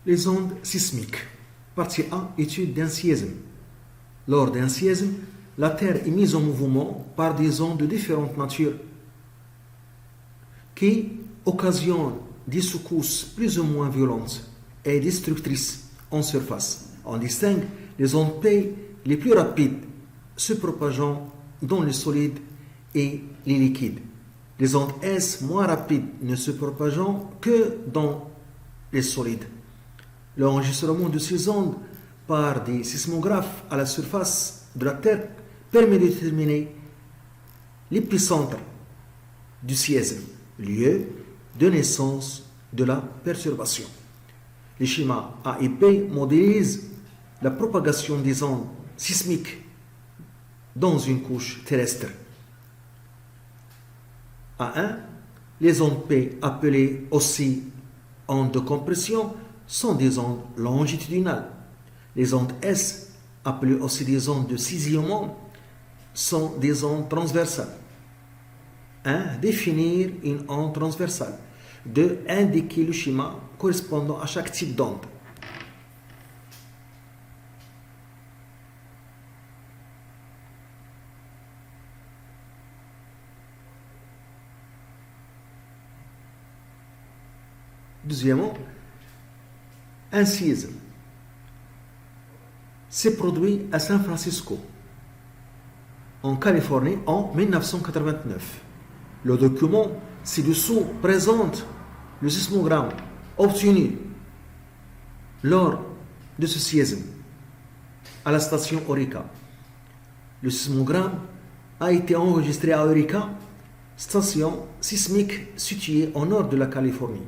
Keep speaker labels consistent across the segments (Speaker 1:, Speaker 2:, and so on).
Speaker 1: Les ondes sismiques. Partie A, étude d'un séisme. Lors d'un séisme, la Terre est mise en mouvement par des ondes de différentes natures qui occasionnent des secousses plus ou moins violentes et destructrices en surface. On distingue les ondes P les plus rapides se propageant dans les solides et les liquides. Les ondes S moins rapides ne se propageant que dans les solides. L'enregistrement de ces ondes par des sismographes à la surface de la Terre permet de déterminer l'épicentre du séisme, lieu de naissance de la perturbation. Les schémas A et B modélisent la propagation des ondes sismiques dans une couche terrestre. A1, les ondes P, appelées aussi ondes de compression, sont des ondes longitudinales. Les ondes S, appelées aussi des ondes de cisaillement, sont des ondes transversales. 1. Définir une onde transversale. 2. Indiquer le schéma correspondant à chaque type d'onde. Deuxièmement, un séisme s'est produit à San Francisco, en Californie, en 1989. Le document ci-dessous présente le sismogramme obtenu lors de ce séisme à la station Eureka. Le sismogramme a été enregistré à Eureka, station sismique située au nord de la Californie.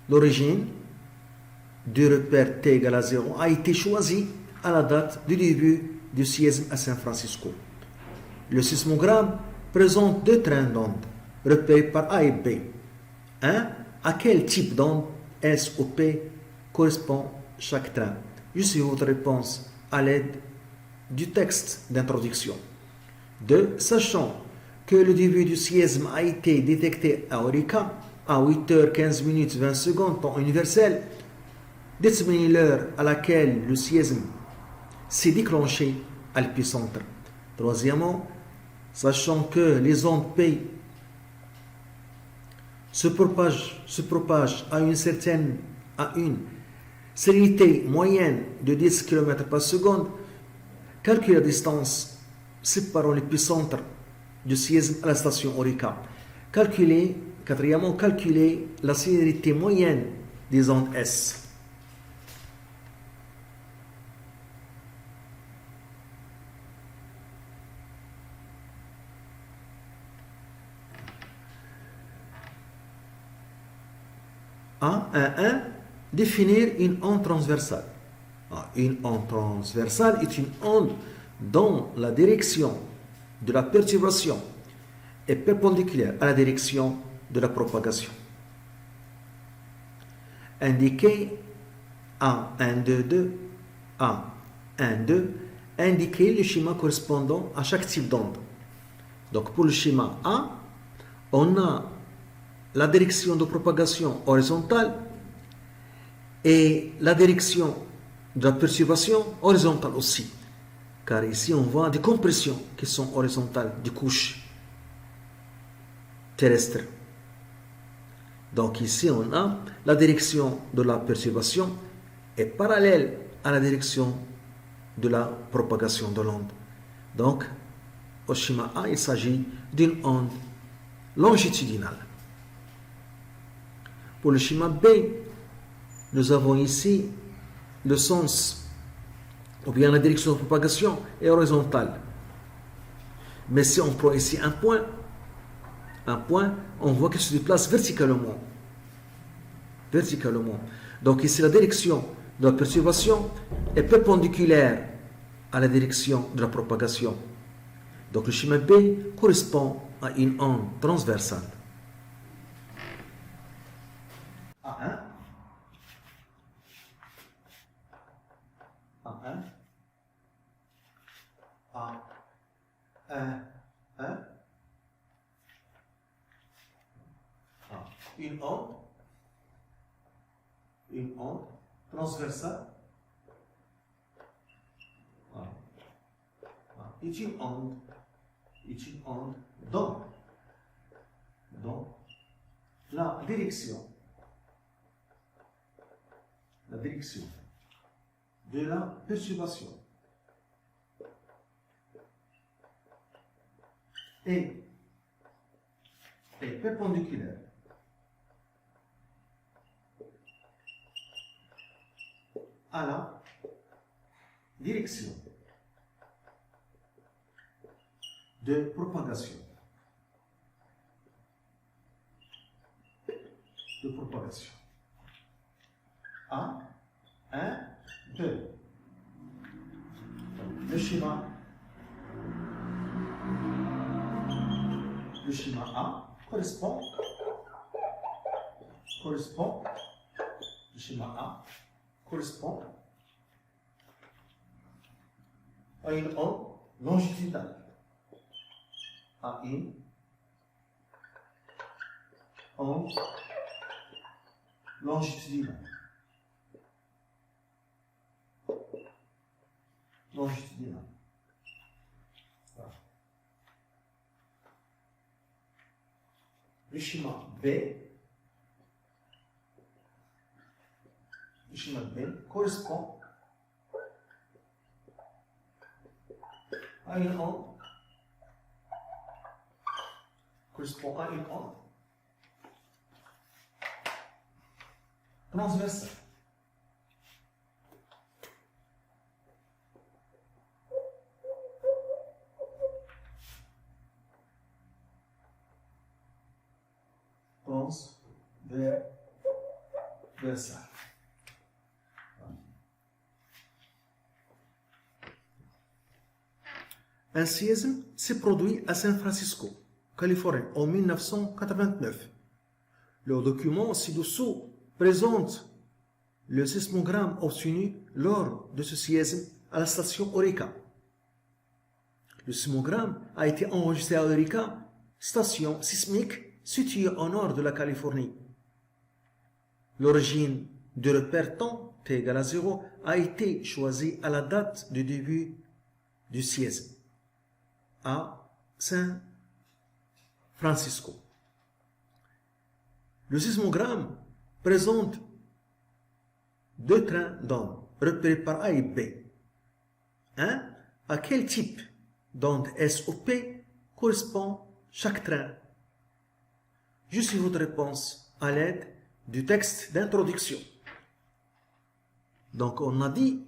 Speaker 1: L'origine du repère T égale à 0 a été choisie à la date du début du séisme à San Francisco. Le sismogramme présente deux trains d'ondes repérés par A et B. 1. À quel type d'onde S ou P correspond chaque train? Je suis votre réponse à l'aide du texte d'introduction. 2. Sachant que le début du séisme a été détecté à Eureka à 8h15 20 secondes temps universel, déterminer l'heure à laquelle le séisme s'est déclenché à l'épicentre. Troisièmement, sachant que les ondes P se propagent à une sérénité moyenne de 10 km par seconde, calculer la distance séparant l'épicentre du séisme à la station Eureka. Quatrièmement, calculer la célérité moyenne des ondes S. A1. Définir une onde transversale. Une onde transversale est une onde dont la direction de la perturbation est perpendiculaire à la direction de la propagation. Indiquer A1, 2, 2, A1, 2, indiquer le schéma correspondant à chaque type d'onde. Donc pour le schéma A, on a la direction de propagation horizontale et la direction de la perturbation horizontale aussi. Car ici on voit des compressions qui sont horizontales des couches terrestres. Donc ici on a la direction de la perturbation est parallèle à la direction de la propagation de l'onde. Donc au schéma A, il s'agit d'une onde longitudinale. Pour le schéma B, nous avons ici le sens, ou bien la direction de propagation est horizontale. Mais si on prend ici un point, on voit qu'il se déplace verticalement. Donc ici, la direction de la perturbation est perpendiculaire à la direction de la propagation. Donc le schéma B correspond à une onde transversale. A1. Une onde transversale. Voilà. Voilà. Est une onde dans la direction de la perturbation est perpendiculaire à la direction de propagation. A, 1, 2. Le schéma A correspond, le schéma A correspond à une onde longitudinale, à une onde longitudinale. Voilà. Le schéma B correspond à une onde transversale. Transversale. Un séisme s'est produit à San Francisco, Californie, en 1989. Le document ci-dessous présente le sismogramme obtenu lors de ce séisme à la station Eureka. Le sismogramme a été enregistré à Eureka, station sismique située au nord de la Californie. L'origine du repère temps, t égale à 0, a été choisie à la date du début du séisme, à San Francisco. Le sismogramme présente deux trains d'ondes repérés par A et B. À quel type d'onde S ou P correspond chaque train? Je suis votre réponse à l'aide du texte d'introduction. Donc on a dit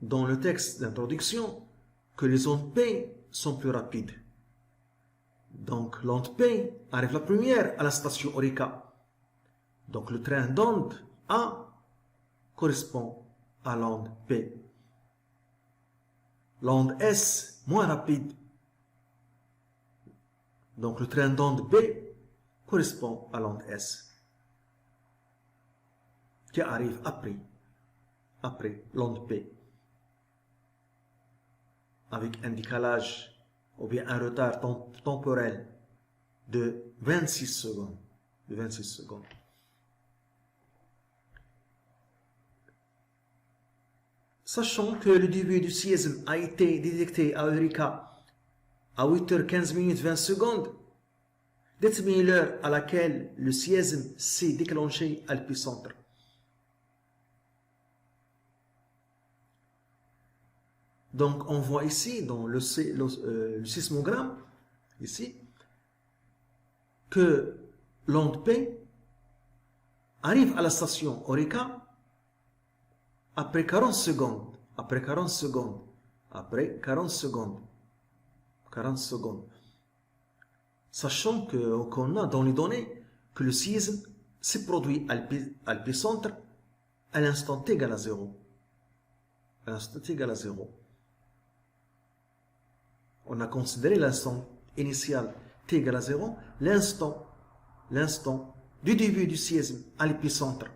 Speaker 1: dans le texte d'introduction que les ondes P sont plus rapides. Donc l'onde P arrive la première à la station Eureka. Donc le train d'onde A correspond à l'onde P. L'onde S moins rapide. Donc le train d'onde B correspond à l'onde S, qui arrive après l'onde P, avec un décalage ou bien un retard temporel de 26 secondes. Sachant que le début du séisme a été détecté à Eureka à 8h15 20 secondes, déterminez l'heure à laquelle le séisme s'est déclenché à l'épicentre. Donc on voit ici dans le sismogramme ici que l'onde P arrive à la station Eureka après 40 secondes. Sachant qu'on a dans les données que le séisme s'est produit à l'épicentre à l'instant t égale à 0. On a considéré l'instant initial t égale à 0, l'instant du début du séisme à l'épicentre.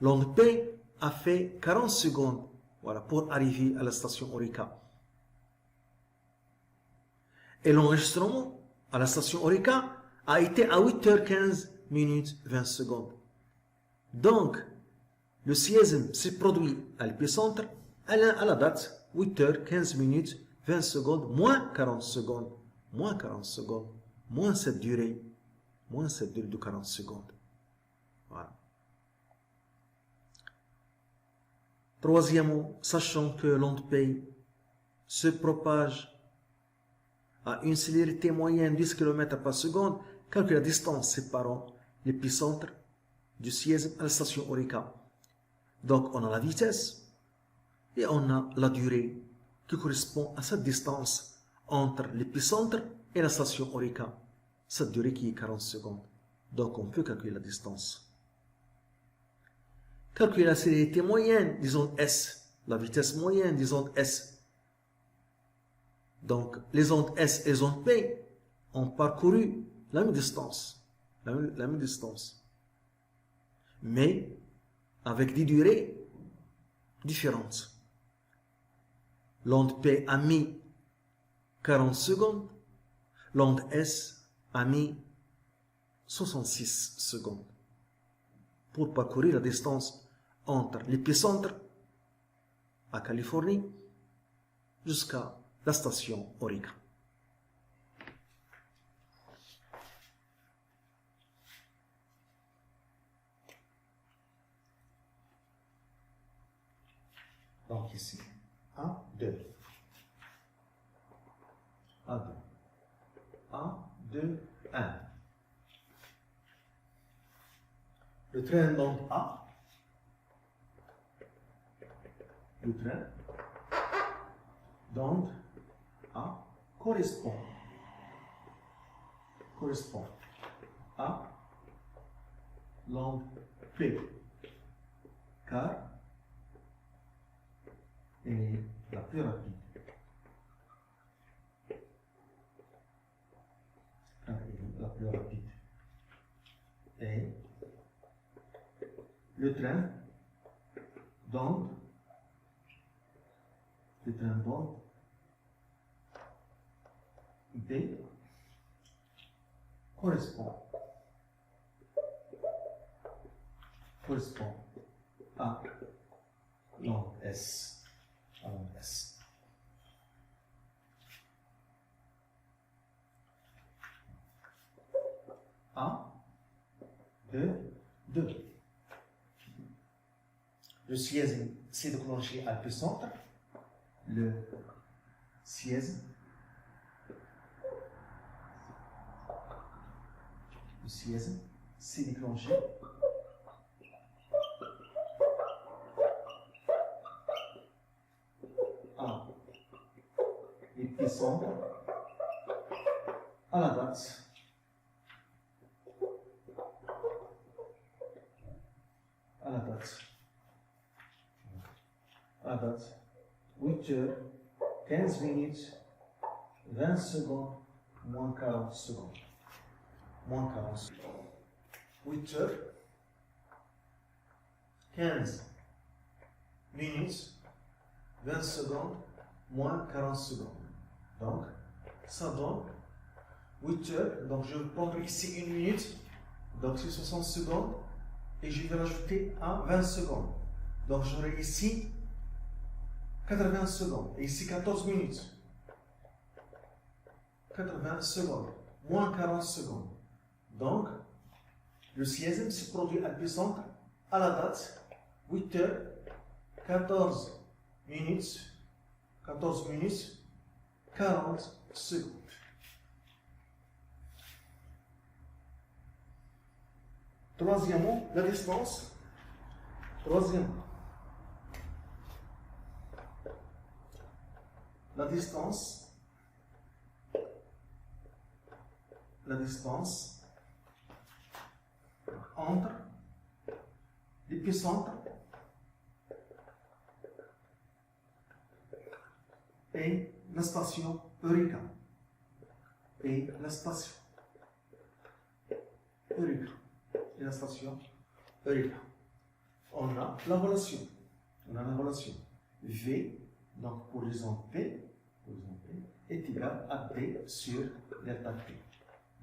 Speaker 1: L'onde P a fait 40 secondes, voilà, pour arriver à la station Eureka. Et l'enregistrement à la station Eureka a été à 8h15 20 secondes. Donc, Le sixième s'est produit à l'épicentre à la date 8h15 minutes 20 secondes moins 40 secondes moins 40 secondes moins cette durée de 40 secondes. Voilà. Troisièmement, sachant que l'onde P se propage à une célérité moyenne de 10 km par seconde, calcule la distance séparant l'épicentre du sixième à la station Orica. Donc on a la vitesse et on a la durée qui correspond à cette distance entre l'épicentre et la station Orica. Cette durée qui est 40 secondes. Donc on peut calculer la distance. Calculer la célérité moyenne des ondes S, la vitesse moyenne des ondes S. Donc les ondes S et les ondes P ont parcouru la même distance. La même distance. Mais avec des durées différentes. L'onde P a mis 40 secondes, l'onde S a mis 66 secondes pour parcourir la distance entre l'épicentre à Californie jusqu'à la station Orica. Donc ici, 1, 2. 1, 2. 1, 2, 1. Le train d'onde A. Le train d'onde A correspond à l'onde P. Car elle est la plus rapide. Et le train d'onde B correspond à l'onde S. A, 2, 2. Le sixième s'est déclenché à l'épicentre. Le sixième s'est déclenché à l'épicentre à la date à la date 8h15 minutes 20 secondes moins 40 secondes. 8h15 minutes 20 secondes moins 40 secondes. Donc, ça donne 8 heures. Donc, je vais prendre ici une minute. Donc, c'est 60 secondes. Et je vais rajouter à 20 secondes. Donc, j'aurai ici 80 secondes. Et ici 14 minutes. 80 secondes. Moins 40 secondes. Donc, le sixième se produit à l'épicentre à la date 8 heures 14 minutes 40 secondes. Troisièmement, la distance. La distance entre l'épicentre et la station Eureka. Et la station Eureka. On a la relation. V, donc pour les ondes P, est égal à D sur delta T.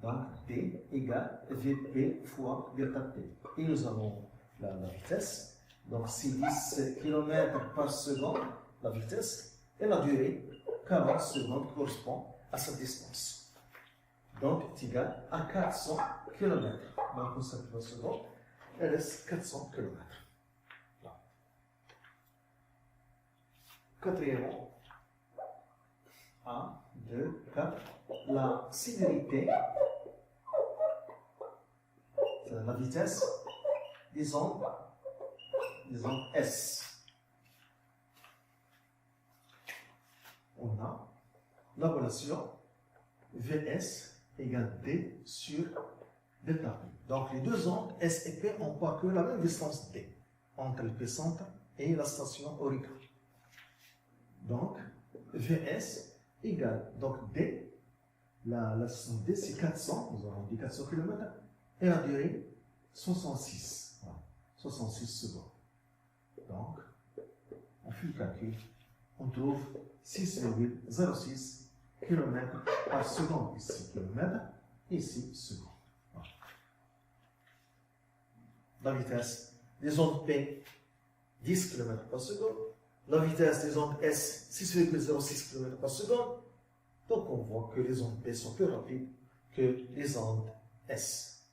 Speaker 1: Donc D égale VP fois delta T. Et nous avons la vitesse. Donc, c'est 10 km par seconde, la vitesse, et la durée, 40 secondes, correspond à cette distance. Donc, est égal à 400 km. Donc, 50 secondes, il reste 400 km. Quatrièmement, 1, 2, 4. La célérité, c'est la vitesse des ondes S. On a la relation Vs égale D sur delta P. Donc les deux ondes S et P ont pas que la même distance D entre l'épicentre et la station auricale. Donc Vs égale donc D, la distance D c'est 400, nous avons dit 400 km, et la durée 66, voilà, 66 secondes. Donc, on fait le calcul, on trouve 6,06 km par seconde, ici km, ici seconde. Voilà. La vitesse des ondes P, 10 km par seconde, la vitesse des ondes S, 6,06 km par seconde. Donc, on voit que les ondes P sont plus rapides que les ondes S.